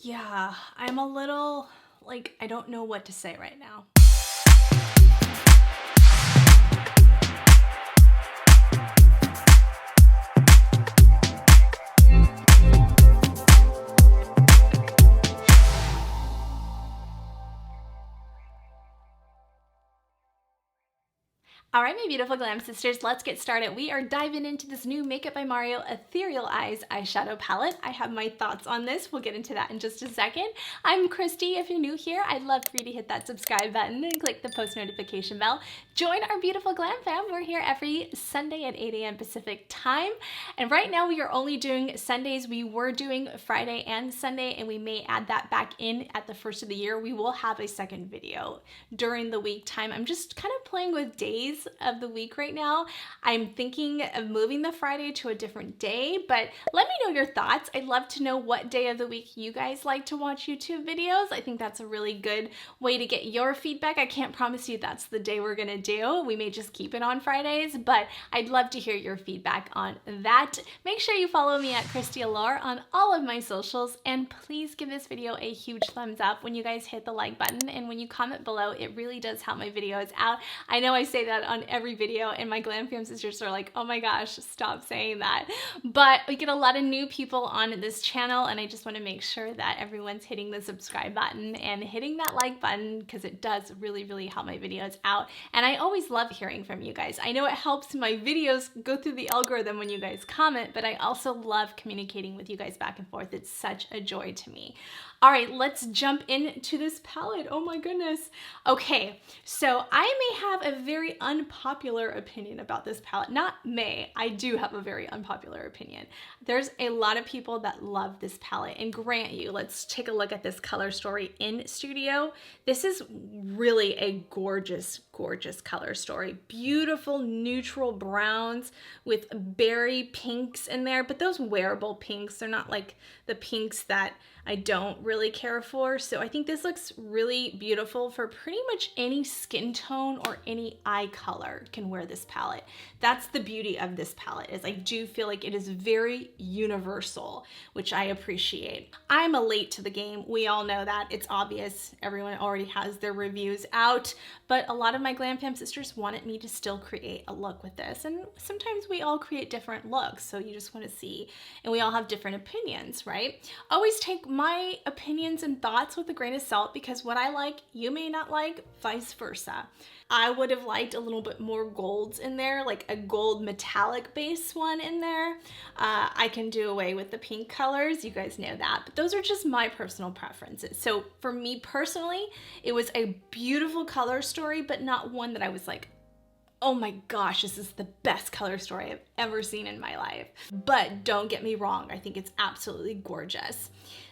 Yeah, I'm a little, like, I don't know what to say right now. All right, my beautiful glam sisters, let's get started. We are diving into this new Makeup by Mario Ethereal Eyes eyeshadow palette. I have my thoughts on this. We'll get into that in just a second. I'm Kristi. If you're new here, I'd love for you to hit that subscribe button and click the post notification bell. Join our beautiful glam fam. We're here every Sunday at 8 a.m. Pacific time. And right now we are only doing Sundays. We were doing Friday and Sunday, and we may add that back in at the first of the year. We will have a second video during the week time. I'm just kind of playing with days of the week right now. I'm thinking of moving the Friday to a different day, but let me know your thoughts. I'd love to know what day of the week you guys like to watch YouTube videos. I think that's a really good way to get your feedback. I can't promise you that's the day we're gonna do. We may just keep it on Fridays, but I'd love to hear your feedback on that. Make sure you follow me at Kristi Allure on all of my socials, and please give this video a huge thumbs up when you guys hit the like button, and when you comment below, it really does help my videos out. I know I say that on every video, and my glam fam sisters are like, oh my gosh, stop saying that. But we get a lot of new people on this channel, and I just want to make sure that everyone's hitting the subscribe button and hitting that like button, because it does really help my videos out. And I always love hearing from you guys. I know it helps my videos go through the algorithm when you guys comment, but I also love communicating with you guys back and forth. It's such a joy to me. All right, let's jump into this palette. Oh my goodness. Okay, so I may have a very unpopular opinion about this palette. Not may, I do have a very unpopular opinion. There's a lot of people that love this palette, and grant you, let's take a look at this color story in studio. This is really a gorgeous color story. Beautiful neutral browns with berry pinks in there, but those wearable pinks, they're not like the pinks that I don't really care for. So I think this looks really beautiful for pretty much any skin tone or any eye color can wear this palette. That's the beauty of this palette, is I do feel like it is very universal, which I appreciate. I'm a late to the game. We all know that. It's obvious. Everyone already has their reviews out, but a lot of my glam fam sisters wanted me to still create a look with this. And sometimes we all create different looks, so you just want to see, and we all have different opinions, right? Always take my opinions and thoughts with a grain of salt, because what I like, you may not like, vice versa. I would have liked a little bit more golds in there, like a gold metallic base one in there. I can do away with the pink colors, you guys know that, but those are just my personal preferences. So for me personally, it was a beautiful color story, but not one that I was like, oh my gosh, this is the best color story I've ever seen in my life. But don't get me wrong, I think it's absolutely gorgeous.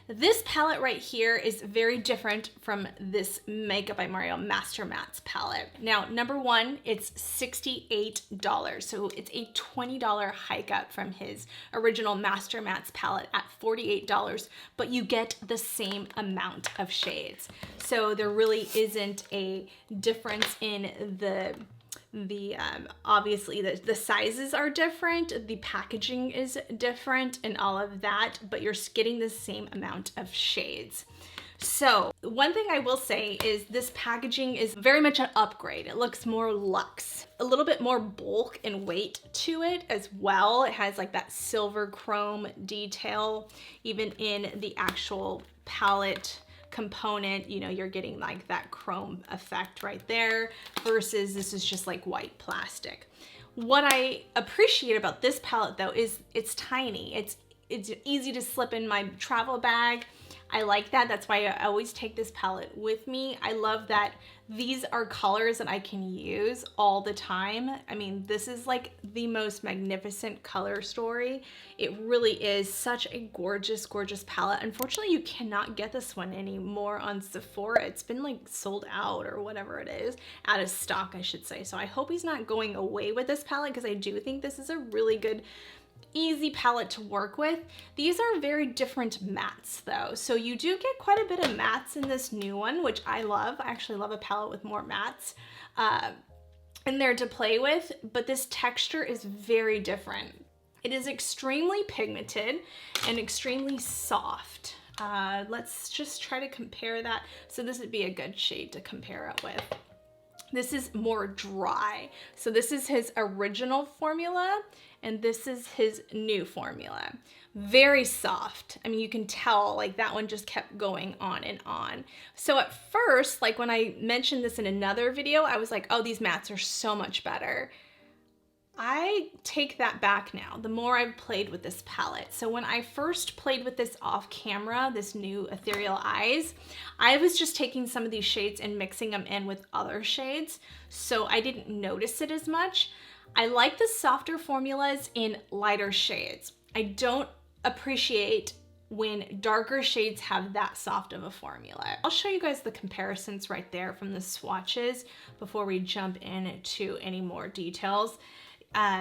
This palette right here is very different from this Makeup by Mario Master Mattes palette. Now, number one, it's $68, so it's a $20 hike up from his original Master Mattes palette at $48, but you get the same amount of shades. So there really isn't a difference in obviously the sizes are different, the packaging is different and all of that, but you're getting the same amount of shades. So one thing I will say is this packaging is very much an upgrade. It looks more luxe, a little bit more bulk and weight to it as well. It has like that silver chrome detail, even in the actual palette component, you know, you're getting like that chrome effect right there, versus this is just like white plastic. What I appreciate about this palette though is it's tiny. It's easy to slip in my travel bag. I like that. That's why I always take this palette with me. I love that these are colors that I can use all the time. I mean, this is like the most magnificent color story. It really is such a gorgeous palette. Unfortunately, you cannot get this one anymore on Sephora. It's been like sold out or whatever it is, out of stock, I should say. So I hope he's not going away with this palette, because I do think this is a really good easy palette to work with. These are very different mattes though. So you do get quite a bit of mattes in this new one, which I love. I actually love a palette with more mattes in there to play with, but this texture is very different. It is extremely pigmented and extremely soft. Let's just try to compare that. So this would be a good shade to compare it with. This is more dry. So this is his original formula, and this is his new formula. Very soft. I mean, you can tell like that one just kept going on and on. So at first, like when I mentioned this in another video, I was like, oh, these mattes are so much better. I take that back now, the more I've played with this palette. So when I first played with this off camera, this new Ethereal Eyes, I was just taking some of these shades and mixing them in with other shades, so I didn't notice it as much. I like the softer formulas in lighter shades. I don't appreciate when darker shades have that soft of a formula. I'll show you guys the comparisons right there from the swatches before we jump into any more details.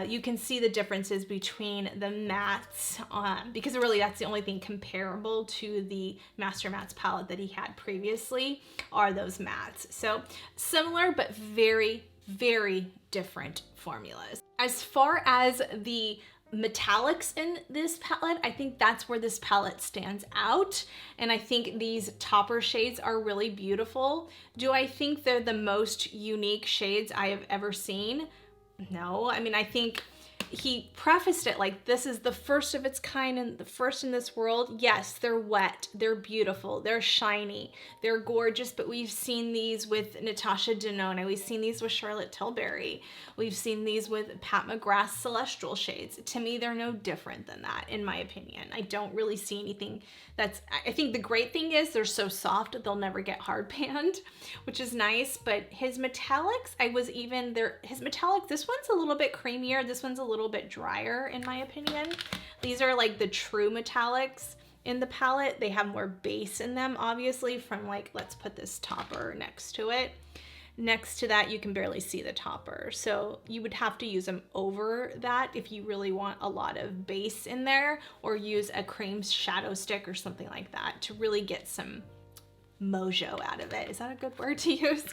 You can see the differences between the mattes because really that's the only thing comparable to the Master Mattes palette that he had previously are those mattes. So similar but very, very different formulas. As far as the metallics in this palette, I think that's where this palette stands out, and I think these topper shades are really beautiful. Do I think they're the most unique shades I have ever seen? No, I mean, I think he prefaced it like this is the first of its kind and the first in this world. Yes, they're wet, they're beautiful, they're shiny, they're gorgeous, but we've seen these with Natasha Denona, we've seen these with Charlotte Tilbury, we've seen these with Pat McGrath's Celestial shades. To me, they're no different than that, in my opinion. I don't really see anything that's, I think the great thing is they're so soft, they'll never get hard panned, which is nice, but his metallics, his metallic, this one's a little bit creamier, this one's a little bit drier in my opinion. These are like the true metallics in the palette. They have more base in them, obviously, from like, let's put this topper next to it. Next to that, you can barely see the topper. So you would have to use them over that if you really want a lot of base in there, or use a cream shadow stick or something like that to really get some mojo out of it. Is that a good word to use?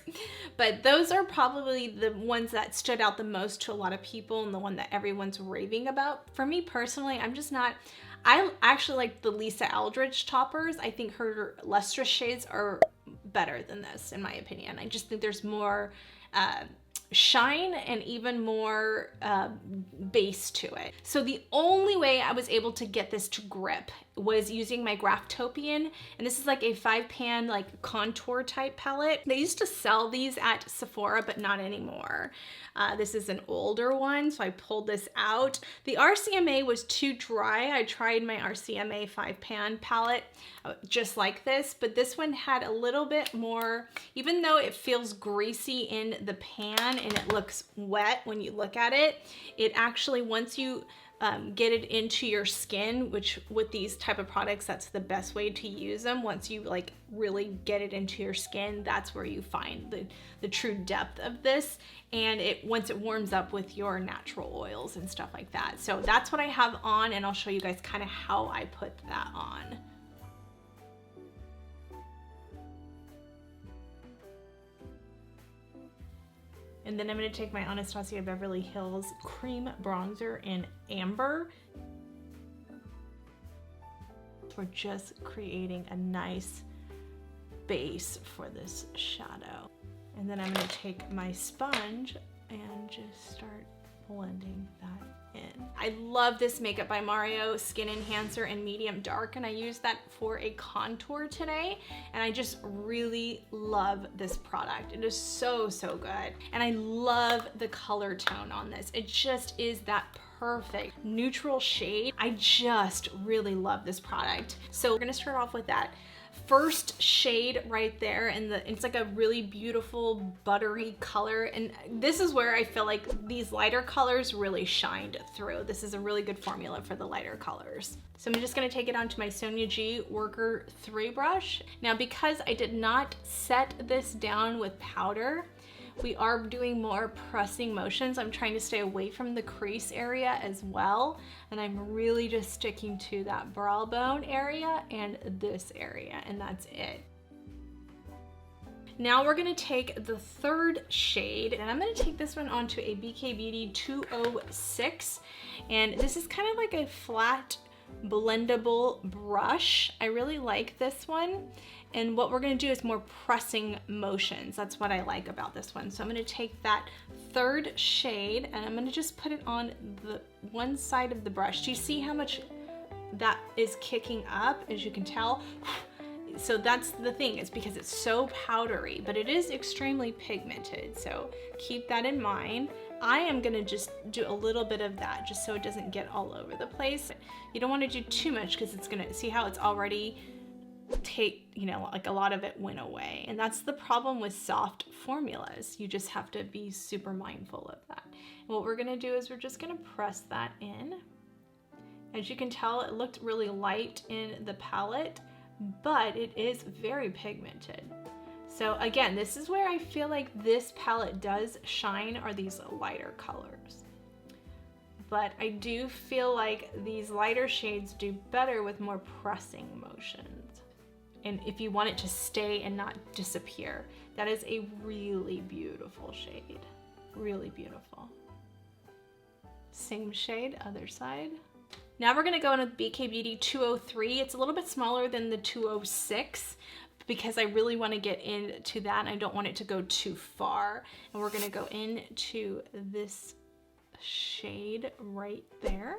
But those are probably the ones that stood out the most to a lot of people and the one that everyone's raving about. For me personally, I'm just not, I actually like the Lisa Aldridge toppers. I think her lustrous shades are better than this, in my opinion. I just think there's more shine and even more base to it. So the only way I was able to get this to grip was using my Graftopian, and this is like a 5-pan like contour type palette. They used to sell these at Sephora, but not anymore. This is an older one, so I pulled this out. The RCMA was too dry. I tried my RCMA 5-pan palette just like this, but this one had a little bit more, even though it feels greasy in the pan and it looks wet when you look at it, it actually, once you get it into your skin, which with these type of products, that's the best way to use them. Once you like really get it into your skin, that's where you find the true depth of this. And once it warms up with your natural oils and stuff like that. So that's what I have on, and I'll show you guys kind of how I put that on. And then I'm going to take my Anastasia Beverly Hills Cream Bronzer in Amber. We're just creating a nice base for this shadow. And then I'm going to take my sponge and just start blending that in. I love this Makeup by Mario Skin Enhancer in medium dark, and I used that for a contour today, and I just really love this product. It is so, so good. And I love the color tone on this. It just is that perfect neutral shade. I just really love this product. So we're gonna start off with that first shade right there, and it's like a really beautiful buttery color, and this is where I feel like these lighter colors really shined through. This is a really good formula for the lighter colors. So I'm just gonna take it onto my Sonia G Worker 3 brush. Now, because I did not set this down with powder, we are doing more pressing motions. I'm trying to stay away from the crease area as well. And I'm really just sticking to that brow bone area and this area, and that's it. Now we're gonna take the third shade, and I'm gonna take this one onto a BK Beauty 206. And this is kind of like a flat blendable brush. I really like this one. And what we're gonna do is more pressing motions. That's what I like about this one. So I'm gonna take that third shade and I'm gonna just put it on the one side of the brush. Do you see how much that is kicking up, as you can tell? So that's the thing, is because it's so powdery, but it is extremely pigmented. So keep that in mind. I am gonna just do a little bit of that just so it doesn't get all over the place. You don't wanna do too much because it's gonna, see how it's already you know, like a lot of it went away. And that's the problem with soft formulas. You just have to be super mindful of that. And what we're gonna do is we're just gonna press that in. As you can tell, it looked really light in the palette, but it is very pigmented. So again, this is where I feel like this palette does shine, are these lighter colors. But I do feel like these lighter shades do better with more pressing motions. And if you want it to stay and not disappear, that is a really beautiful shade. Really beautiful. Same shade, other side. Now we're gonna go in with BK Beauty 203. It's a little bit smaller than the 206 because I really wanna get into that and I don't want it to go too far. And we're gonna go into this shade right there.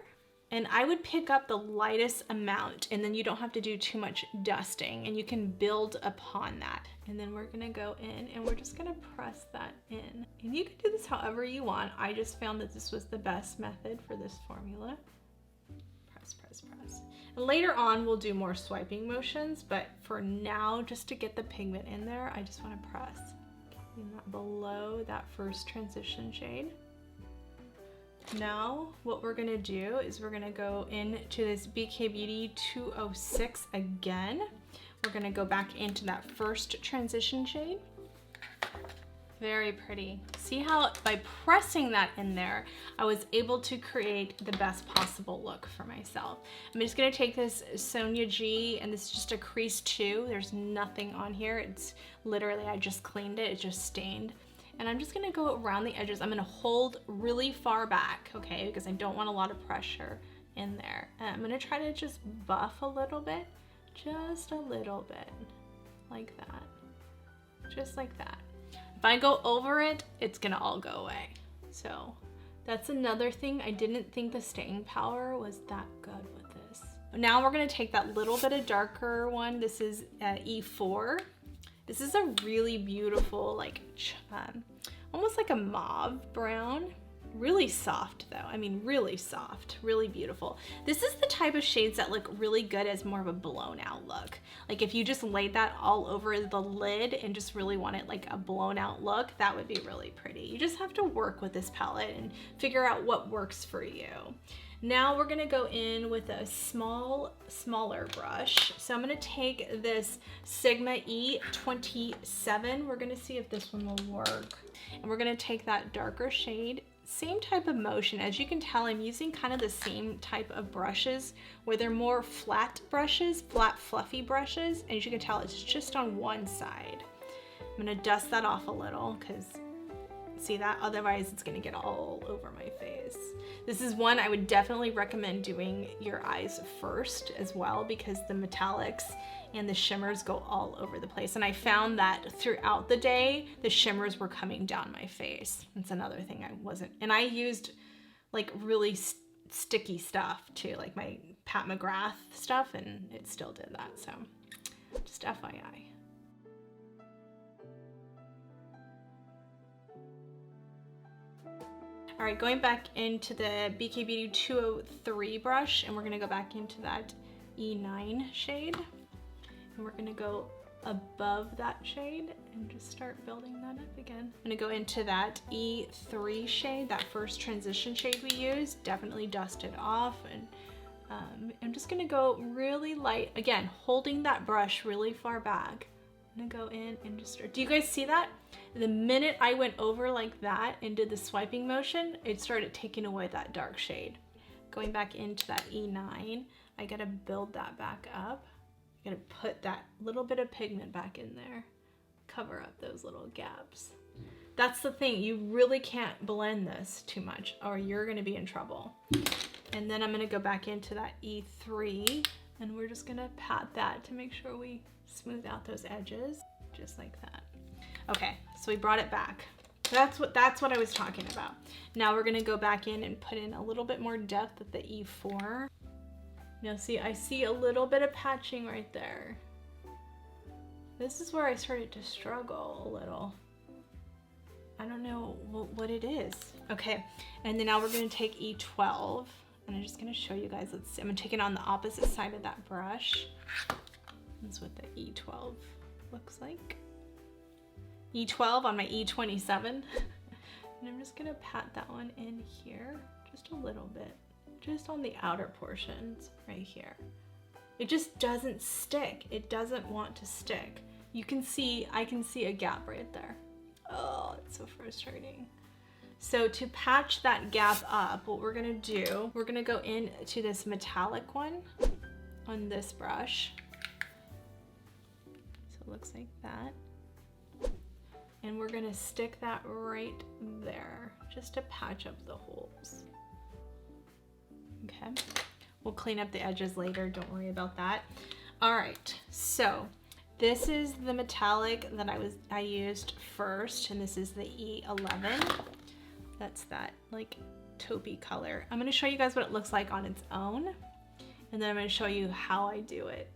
And I would pick up the lightest amount and then you don't have to do too much dusting and you can build upon that. And then we're gonna go in and we're just gonna press that in. And you can do this however you want. I just found that this was the best method for this formula. Press, press, press. And later on we'll do more swiping motions, but for now, just to get the pigment in there, I just wanna press. Getting that below that first transition shade. Now what we're gonna do is we're gonna go into this BK Beauty 206 again. We're gonna go back into that first transition shade. Very pretty. See how by pressing that in there, I was able to create the best possible look for myself. I'm just gonna take this Sonia G, and this is just a crease 2. There's nothing on here. It's literally, I just cleaned it, it just stained. And I'm just gonna go around the edges. I'm gonna hold really far back, okay, because I don't want a lot of pressure in there. And I'm gonna try to just buff a little bit, just a little bit, like that, just like that. If I go over it, it's gonna all go away. So that's another thing. I didn't think the staying power was that good with this. Now we're gonna take that little bit of darker one. This is E4. This is a really beautiful, like, almost like a mauve brown. Really soft though, I mean really soft, really beautiful. This is the type of shades that look really good as more of a blown out look. Like if you just laid that all over the lid and just really wanted like a blown out look, that would be really pretty. You just have to work with this palette and figure out what works for you. Now we're gonna go in with a smaller brush. So I'm gonna take this Sigma E27. We're gonna see if this one will work. And we're gonna take that darker shade, same type of motion. As you can tell, I'm using kind of the same type of brushes where they're more flat brushes, flat fluffy brushes. And as you can tell, it's just on one side. I'm gonna dust that off a little because see that? Otherwise it's gonna get all over my face. This is one I would definitely recommend doing your eyes first as well because the metallics and the shimmers go all over the place. And I found that throughout the day, the shimmers were coming down my face. That's another thing I wasn't, and I used like really sticky stuff too, like my Pat McGrath stuff, and it still did that, so just FYI. All right, going back into the BK Beauty 203 brush, and we're gonna go back into that E9 shade. And we're gonna go above that shade and just start building that up again. I'm gonna go into that E3 shade, that first transition shade we used, definitely dust it off. And I'm just gonna go really light, again, holding that brush really far back. I'm gonna go in and just start. Do you guys see that? The minute I went over like that and did the swiping motion, it started taking away that dark shade. Going back into that E9, I gotta build that back up. I gotta put that little bit of pigment back in there, cover up those little gaps. That's the thing, you really can't blend this too much or you're gonna be in trouble. And then I'm gonna go back into that E3 and we're just gonna pat that to make sure we smooth out those edges, just like that. Okay, so we brought it back. That's what I was talking about. Now we're gonna go back in and put in a little bit more depth at the E4. Now see, I see a little bit of patching right there. This is where I started to struggle a little. I don't know what it is. Okay, and then now we're gonna take E12, and I'm just gonna show you guys. Let's see, I'm gonna take it on the opposite side of that brush. That's what the E12 looks like. E12 on my E27. And I'm just gonna pat that one in here, just a little bit, just on the outer portions right here. It just doesn't stick. It doesn't want to stick. You can see, I can see a gap right there. Oh, it's so frustrating. So to patch that gap up, what we're gonna do, we're gonna go into this metallic one on this brush. So it looks like that. And we're gonna stick that right there, just to patch up the holes. Okay, we'll clean up the edges later, don't worry about that. All right, so this is the metallic that I used first, and this is the E11. That's that like taupey color. I'm gonna show you guys what it looks like on its own, and then I'm gonna show you how I do it.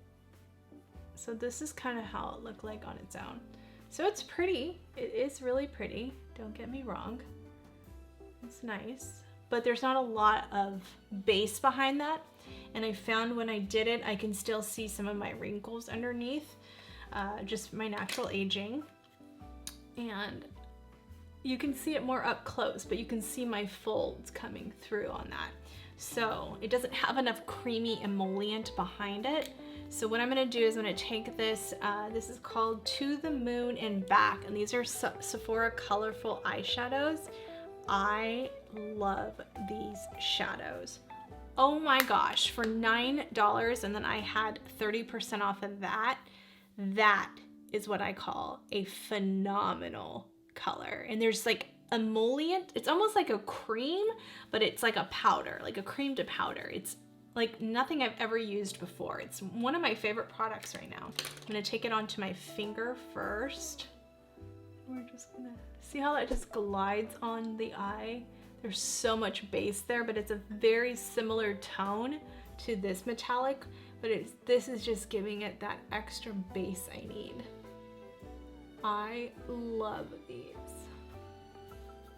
So this is kind of how it looked like on its own. So it's pretty, it is really pretty, don't get me wrong. It's nice, but there's not a lot of base behind that. And I found when I did it, I can still see some of my wrinkles underneath, just my natural aging. And you can see it more up close, but you can see my folds coming through on that. So it doesn't have enough creamy emollient behind it. So what I'm gonna do is I'm gonna take this, this is called To the Moon and Back, and these are Sephora colorful eyeshadows. I love these shadows. Oh my gosh, for $9, and then I had 30% off of that. That is what I call a phenomenal color. And there's like emollient, it's almost like a cream, but it's like a powder, like a cream to powder. It's like nothing I've ever used before. It's one of my favorite products right now. I'm gonna take it onto my finger first. We're just gonna see how that just glides on the eye. There's so much base there, but it's a very similar tone to this metallic, but this is just giving it that extra base I need. I love these.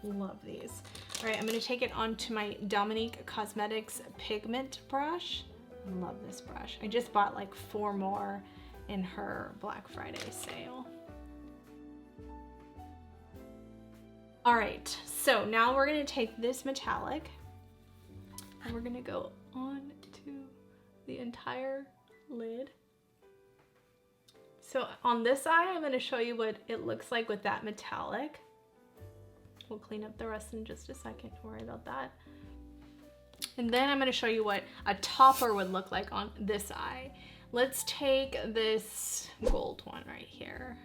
Love these. All right, I'm gonna take it onto my Dominique Cosmetics pigment brush. Love this brush. I just bought like 4 more in her Black Friday sale. All right, so now we're gonna take this metallic and we're gonna go on to the entire lid. So on this eye, I'm gonna show you what it looks like with that metallic. We'll clean up the rest in just a second, don't worry about that. And then I'm gonna show you what a topper would look like on this eye. Let's take this gold one right here.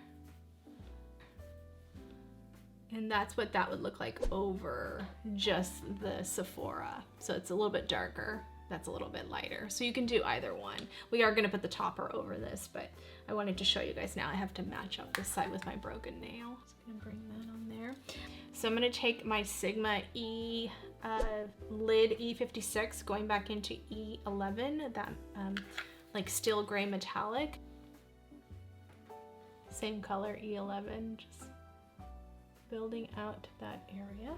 And that's what that would look like over just the Sephora. So it's a little bit darker, that's a little bit lighter. So you can do either one. We are gonna put the topper over this, but I wanted to show you guys now. I have to match up this side with my broken nail. So I'm gonna bring that on there. So I'm gonna take my Sigma E lid E56, going back into E11, that like steel gray metallic. Same color, E11, just building out that area.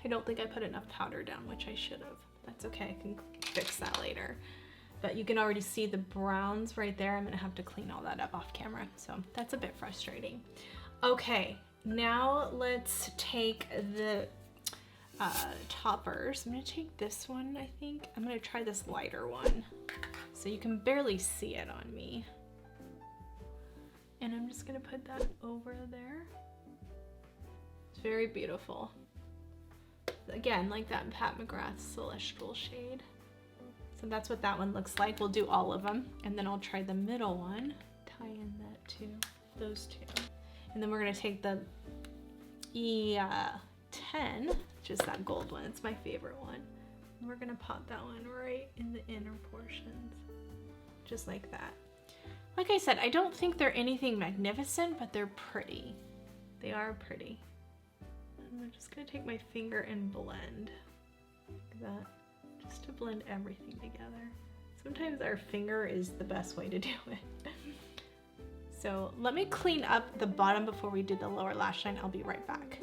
I don't think I put enough powder down, which I should have. That's okay, I can fix that later. But you can already see the browns right there. I'm gonna have to clean all that up off camera, so that's a bit frustrating. Okay, now let's take the toppers. I'm gonna take this one, I think. I'm gonna try this lighter one. So you can barely see it on me. And I'm just gonna put that over there. It's very beautiful. Again, like that Pat McGrath Celestial shade. So that's what that one looks like. We'll do all of them, and then I'll try the middle one, tie in that too, those two. And then we're gonna take the 10, which is that gold one. It's my favorite one. And we're gonna pop that one right in the inner portions, just like that. Like I said, I don't think they're anything magnificent, but they're pretty. They are pretty. And I'm just gonna take my finger and blend like that, just to blend everything together. Sometimes our finger is the best way to do it. So let me clean up the bottom before we do the lower lash line. I'll be right back.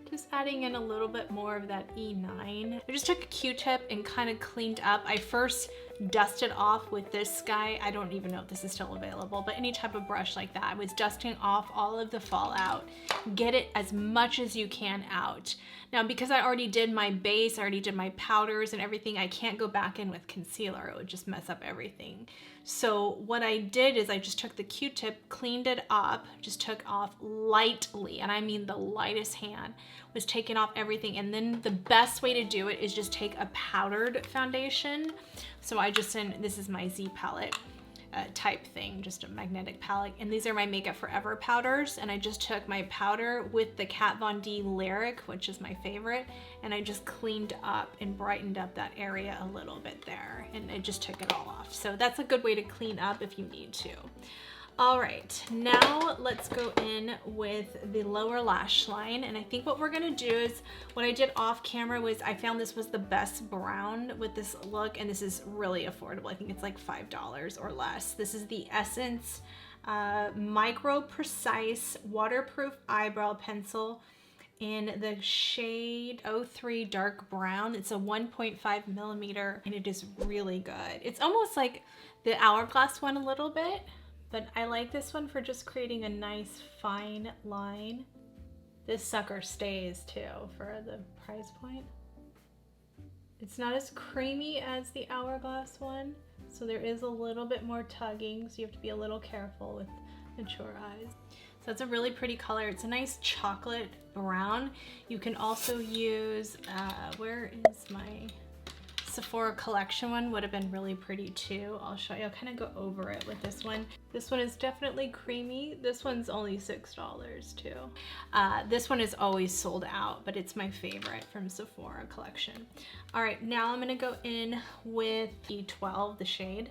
Just adding in a little bit more of that E9. I just took a Q-tip and kind of cleaned up. I first dusted off with this guy. I don't even know if this is still available, but any type of brush like that. I was dusting off all of the fallout. Get it as much as you can out. Now, because I already did my base, I already did my powders and everything, I can't go back in with concealer. It would just mess up everything. So what I did is I just took the Q-tip, cleaned it up, just took off lightly, and I mean the lightest hand, was taking off everything. And then the best way to do it is just take a powdered foundation. So I just, this is my Z palette type thing, just a magnetic palette. And these are my Makeup Forever powders. And I just took my powder with the Kat Von D Lyric, which is my favorite. And I just cleaned up and brightened up that area a little bit there. And I just took it all off. So that's a good way to clean up if you need to. All right, now let's go in with the lower lash line. And I think what we're gonna do is, what I did off camera was I found this was the best brown with this look, and this is really affordable. I think it's like $5 or less. This is the Essence Micro Precise Waterproof Eyebrow Pencil in the shade 03 Dark Brown. It's a 1.5 millimeter, and it is really good. It's almost like the Hourglass one a little bit, but I like this one for just creating a nice fine line. This sucker stays too for the price point. It's not as creamy as the Hourglass one, so there is a little bit more tugging, so you have to be a little careful with mature eyes. So it's a really pretty color. It's a nice chocolate brown. You can also use, where is my Sephora collection one? Would have been really pretty too. I'll show you. I'll kind of go over it with this one. This one is definitely creamy. This one's only $6 too. This one is always sold out, but it's my favorite from Sephora collection. All right, now I'm gonna go in with E12, the shade,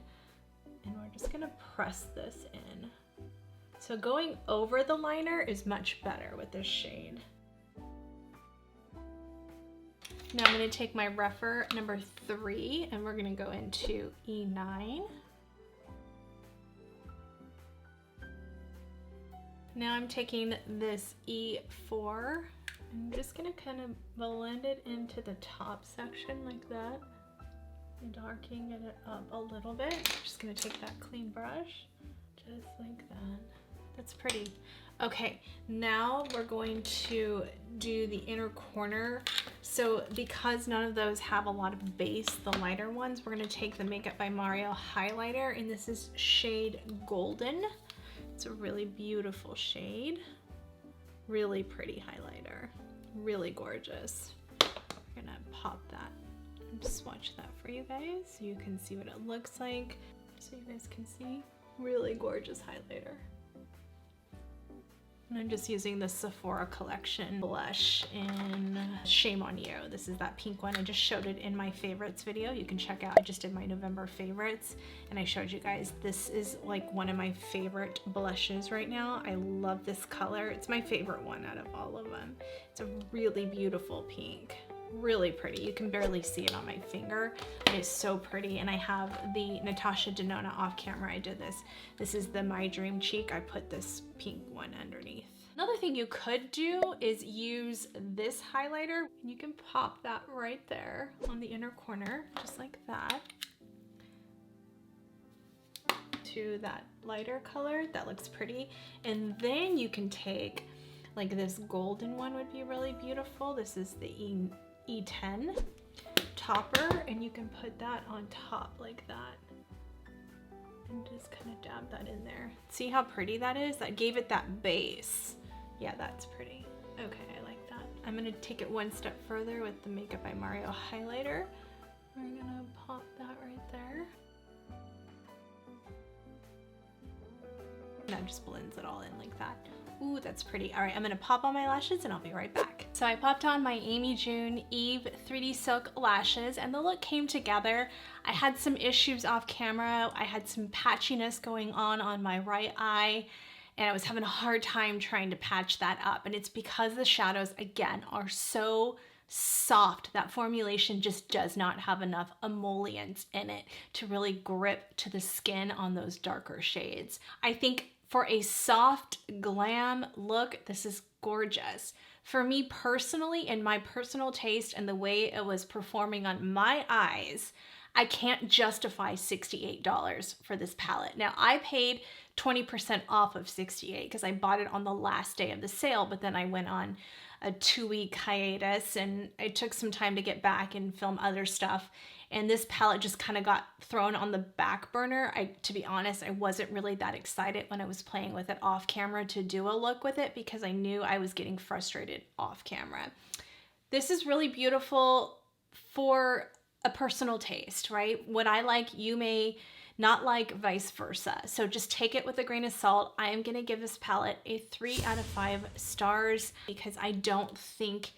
and we're just gonna press this in. So going over the liner is much better with this shade. Now I'm going to take my rougher number 3 and we're going to go into E9. Now I'm taking this E4. I'm just going to kind of blend it into the top section like that, and darkening it up a little bit. I'm just going to take that clean brush, just like that. That's pretty. Okay, now we're going to do the inner corner. So because none of those have a lot of base, the lighter ones, we're gonna take the Makeup by Mario highlighter, and this is shade Golden. It's a really beautiful shade. Really pretty highlighter. Really gorgeous. We're gonna pop that and swatch that for you guys so you can see what it looks like. So you guys can see, really gorgeous highlighter. And I'm just using the Sephora collection blush in Shame on You. This is that pink one. I just showed it in my favorites video. You can check out, I just did my November favorites and I showed you guys. This is like one of my favorite blushes right now. I love this color. It's my favorite one out of all of them. It's a really beautiful pink. Really pretty. You can barely see it on my finger. It is so pretty. And I have the Natasha Denona off camera. I did this. This is the My Dream Cheek. I put this pink one underneath. Another thing you could do is use this highlighter. You can pop that right there on the inner corner, just like that, to that lighter color. That looks pretty. And then you can take, like, this golden one would be really beautiful. This is the E10 topper, and you can put that on top like that and just kind of dab that in there. See how pretty that is? That gave it that base. Yeah, that's pretty. Okay, I like that. I'm gonna take it one step further with the Makeup by Mario highlighter. We're gonna pop that right there. That just blends it all in like that. Ooh, that's pretty. All right, I'm gonna pop on my lashes and I'll be right back. So I popped on my Amy June Eve 3D Silk lashes and the look came together. I had some issues off camera. I had some patchiness going on my right eye, and I was having a hard time trying to patch that up. And it's because the shadows, again, are so soft. That formulation just does not have enough emollients in it to really grip to the skin on those darker shades. I think for a soft glam look, this is gorgeous. For me personally, in my personal taste and the way it was performing on my eyes, I can't justify $68 for this palette. Now, I paid 20% off of $68 because I bought it on the last day of the sale, but then I went on a 2-week hiatus and I took some time to get back and film other stuff. And this palette just kind of got thrown on the back burner. To be honest, I wasn't really that excited when I was playing with it off camera to do a look with it because I knew I was getting frustrated off camera. This is really beautiful for a personal taste, right? What I like, you may not like, vice versa. So just take it with a grain of salt. I am gonna give this palette a 3 out of 5 stars because I don't think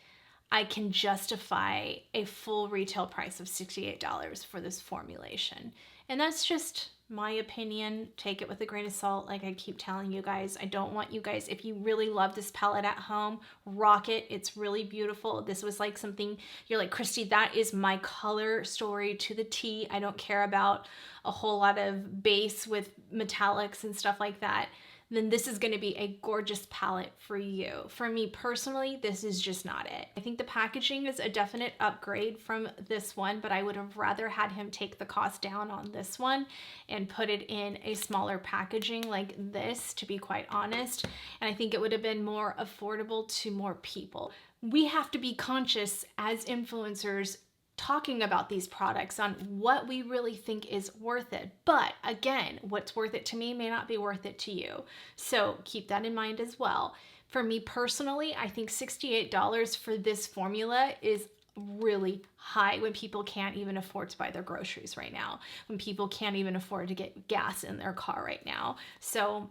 I can justify a full retail price of $68 for this formulation. And that's just my opinion. Take it with a grain of salt. Like I keep telling you guys, I don't want you guys, if you really love this palette at home, rock it. It's really beautiful. This was like something, you're like, Kristi, that is my color story to the T. I don't care about a whole lot of base with metallics and stuff like that. Then this is going to be a gorgeous palette for you. For me personally, this is just not it. I think the packaging is a definite upgrade from this one, but I would have rather had him take the cost down on this one and put it in a smaller packaging like this, to be quite honest. And I think it would have been more affordable to more people. We have to be conscious as influencers talking about these products on what we really think is worth it. But again, what's worth it to me may not be worth it to you. So keep that in mind as well. For me personally, I think $68 for this formula is really high when people can't even afford to buy their groceries right now, when people can't even afford to get gas in their car right now. So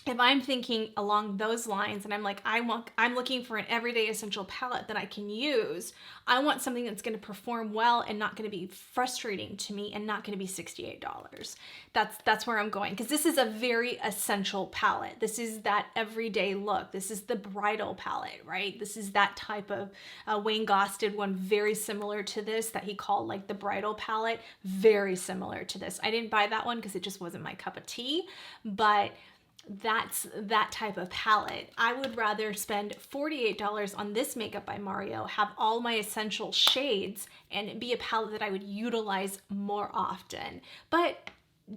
if I'm thinking along those lines and I'm like, I'm looking for an everyday essential palette that I can use, I want something that's going to perform well and not going to be frustrating to me and not going to be $68. That's where I'm going, because this is a very essential palette. This is that everyday look. This is the bridal palette, right? This is that type of, Wayne Goss did one very similar to this that he called like the bridal palette, very similar to this. I didn't buy that one because it just wasn't my cup of tea, but that's that type of palette. I would rather spend $48 on this Makeup by Mario, have all my essential shades, and be a palette that I would utilize more often. But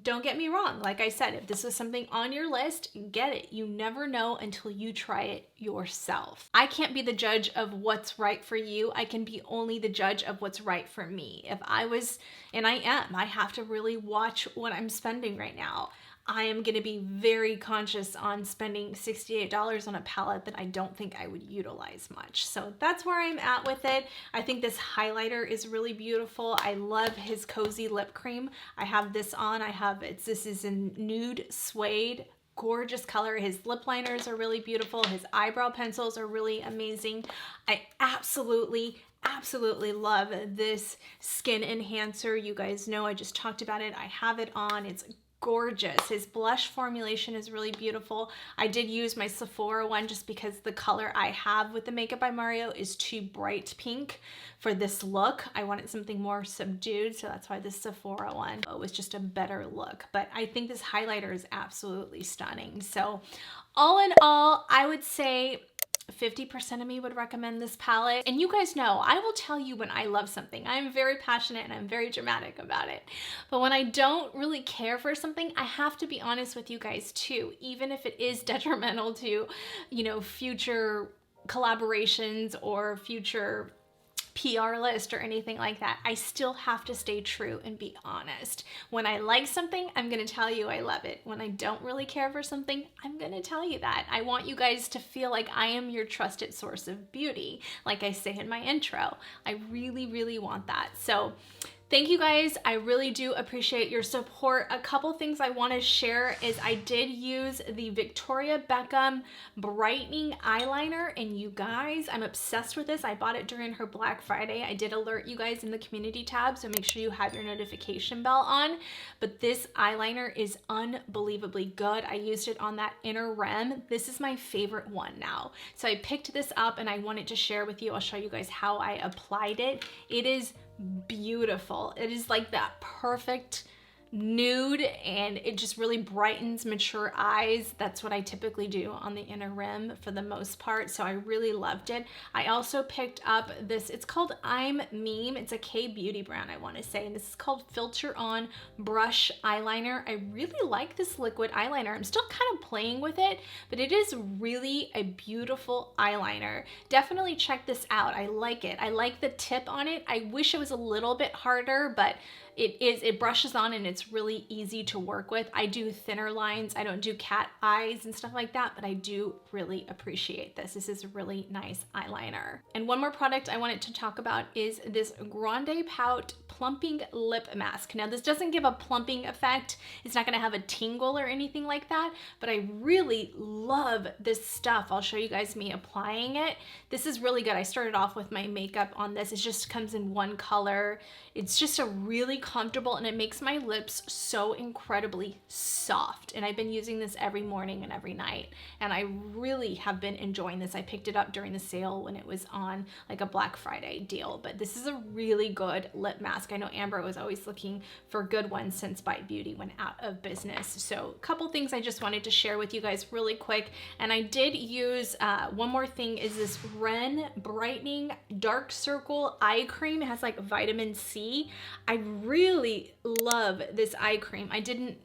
don't get me wrong, like I said, if this is something on your list, get it. You never know until you try it yourself. I can't be the judge of what's right for you. I can be only the judge of what's right for me. If I was, and I am, I have to really watch what I'm spending right now. I am going to be very conscious on spending $68 on a palette that I don't think I would utilize much. So that's where I'm at with it. I think this highlighter is really beautiful. I love his Cozy Lip Cream. I have this on. This is in nude suede. Gorgeous color. His lip liners are really beautiful. His eyebrow pencils are really amazing. I absolutely love this skin enhancer. You guys know I just talked about it. I have it on. It's gorgeous. His blush formulation is really beautiful. I did use my Sephora one just because the color I have with the Makeup by Mario is too bright pink for this look. I wanted something more subdued, so that's why this Sephora one was just a better look. But I think this highlighter is absolutely stunning. So all in all, I would say 50% of me would recommend this palette. And you guys know, I will tell you when I love something. I'm very passionate and I'm very dramatic about it. But when I don't really care for something, I have to be honest with you guys too, even if it is detrimental to, you know, future collaborations or future PR list or anything like that. I still have to stay true and be honest. When I like something, I'm going to tell you I love it. When I don't really care for something, I'm going to tell you that. I want you guys to feel like I am your trusted source of beauty, like I say in my intro. I really want that. So Thank you guys. I really do appreciate your support. A couple things I want to share is I did use the Victoria Beckham brightening eyeliner, and you guys, I'm obsessed with this. I bought it during her Black Friday. I did alert you guys in the community tab, so make sure you have your notification bell on. But this eyeliner is unbelievably good. I used it on that inner rim. This is my favorite one now. So I picked this up and I wanted to share with you. I'll show you guys how I applied it. It is beautiful. It is like that perfect nude, and it just really brightens mature eyes. That's what I typically do on the inner rim for the most part, so I really loved it. I also picked up this, it's called I'm Meme. It's a K-beauty brand, I want to say, and this is called Filter On Brush Eyeliner. I really like this liquid eyeliner. I'm still kind of playing with it, but it is really a beautiful eyeliner. Definitely check this out. I like it. I like the tip on it. I wish it was a little bit harder, but it brushes on and it's really easy to work with. I do thinner lines. I don't do cat eyes and stuff like that, but I do really appreciate this. This is a really nice eyeliner. And one more product I wanted to talk about is this Grande Pout Plumping Lip Mask. Now, this doesn't give a plumping effect. It's not gonna have a tingle or anything like that, but I really love this stuff. I'll show you guys me applying it. This is really good. I started off with my makeup on this. It just comes in one color. It's just a really comfortable, and it makes my lips so incredibly soft. And I've been using this every morning and every night, and I really have been enjoying this. I picked it up during the sale when it was on like a Black Friday deal, but this is a really good lip mask. I know Amber was always looking for good ones since Bite Beauty went out of business. So a couple things I just wanted to share with you guys really quick. And I did use, one more thing is this Ren Brightening Dark Circle Eye Cream. It has like vitamin C. I really love this eye cream. I didn't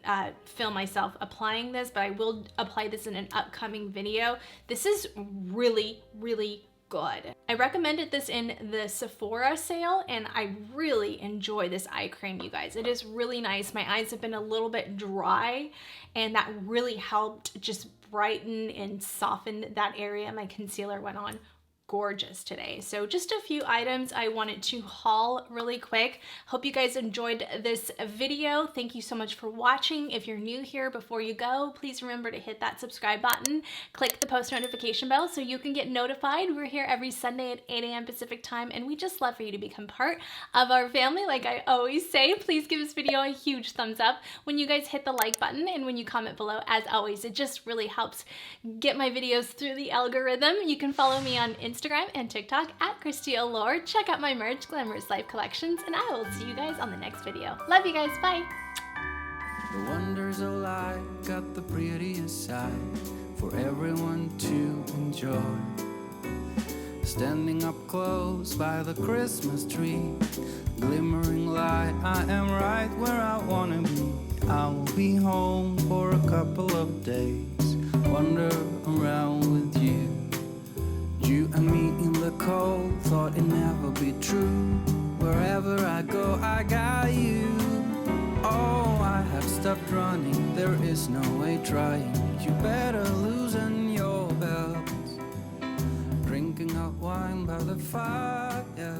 film myself applying this, but I will apply this in an upcoming video. This is really, really good. I recommended this in the Sephora sale, and I really enjoy this eye cream, you guys. It is really nice. My eyes have been a little bit dry, and that really helped just brighten and soften that area. My concealer went on gorgeous today. So just a few items I wanted to haul really quick. Hope you guys enjoyed this video. Thank you so much for watching. If you're new here, before you go, please remember to hit that subscribe button, click the post notification bell so you can get notified. We're here every Sunday at 8 a.m. Pacific time, and we just love for you to become part of our family. Like I always say, please give this video a huge thumbs up when you guys hit the like button, and when you comment below. As always, it just really helps get my videos through the algorithm. You can follow me on Instagram and TikTok at Kristi Allure. Check out my merch, Glamorous Life Collections, and I will see you guys on the next video. Love you guys. Bye. The wonders of life got the prettiest side for everyone to enjoy. Standing up close by the Christmas tree, glimmering light, I am right where I wanna be. I will be home for a couple of days, wander around with you. You and me in the cold, thought it'd never be true. Wherever I go, I got you. Oh, I have stopped running, there is no way trying. You better loosen your belts. Drinking hot wine by the fire.